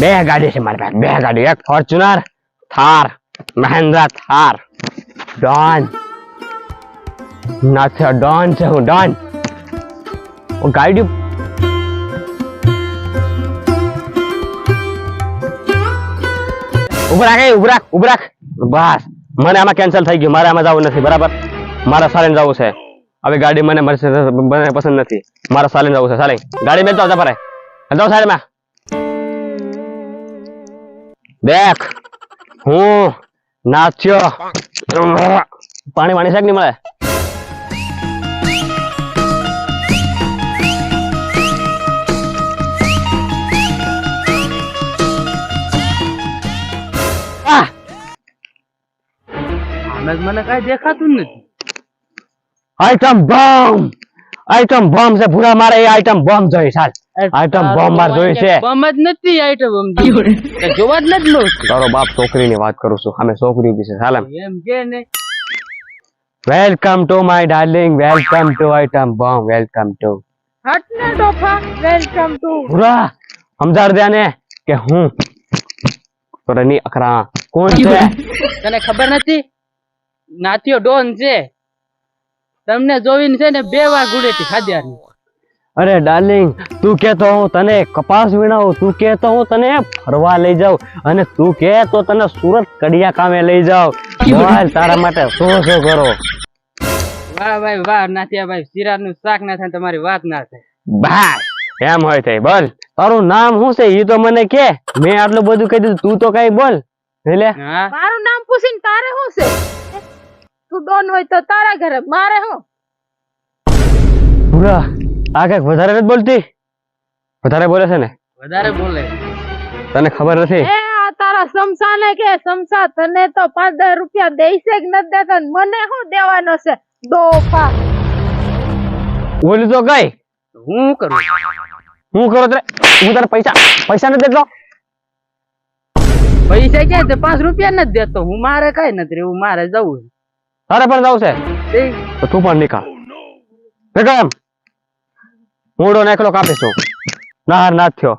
બે ગાડી છે મારી પાસે, બે ગાડી, એક ફોર્ચ્યુનર, થાર, મહિન્દ્રા થાર, ડોન નથી, ડોન છે હું, ડોન ગાડી ઉભ રાખ બસ, મને આમાં કેન્સલ થઈ ગયું, મારે આમાં જવું નથી, બરાબર, મારે સાલીન જવું છે, હવે ગાડી મને મને પસંદ નથી, મારે સાલીન જવું છે, સાલી ગાડી મેલતો આવતા પરે જાઓ સાઈડમાં, દેખ હું નાચ્યો, પાણી છે કે નહીં મળે? મને કઈ દેખાતું નથી. આઈટમ બોમ્બ છે ભૂરા, મારે એ આઈટમ બોમ્બ જોઈ, સાલ આઈટમ બોમ્બ માર જોઈ છે. બોમ્બ જ નથી, આઈટમ બોમ્બ જોવા જ નથી લો. તારો બાપ છોકરીની વાત કરું છું, અમે છોકરી ઉભી છે, સાલ એમ કે ને. Welcome to my darling, welcome to item bomb, welcome to હટને ડોફા, વેલકમ ટુ ભૂરા. સમજાડ દે ને કે હું તોરની અકરા કોણ છે? તને ખબર નથી? નાથિયો ડોન છે, તમને જોઈને છે ને 2 વાર ગુડેથી ખાધ્યા. અરે ડાર્લિંગ, તું કે તો હું તને કપાસ વીણાવું, તું કે તો હું તને ફરવા લઈ જાઉં, અને તું કે તો તને સુરત કડિયા કામે લઈ જાઉં. બોલ તારા માટે શું કરો? વાહ ભાઈ વાહ, નાથિયા ભાઈ, શિરાનું શાક ના થાય તમારી વાત ના થાય. બસ એમ હોય થઈ. બોલ તારું નામ શું છે એ તો મને કે, મેં આટલું બધું કહી દીધું, તું તો કઈ બોલ. એટલે મારું નામ પૂછીને તારે શું છે? તું ડોન હોય તો તારા ઘરે, મારે શું? પૂરા આ કઈક વધારે નથી બોલતી? વધારે બોલે છે ને? વધારે બોલે. તને ખબર નથી? એ આ તારા સમસાને કે સમસા, તને તો 5-10 રૂપિયા દેશે કે નથી દેતા, મને શું દેવાનો છે? ડોફા બોલી તો કઈ હું કરું? હું કરો તારે? હું તારે પૈસા નથી દેતો? પૈસા ક્યાં છે? 5 રૂપિયા નથી દેતો હું, મારે કઈ નથી રહેવું, મારે જવું. તારે પણ જવું છે તો તું પણ નીકળ. એમ મૂડો નાખલો કાપીશું, ના થયો.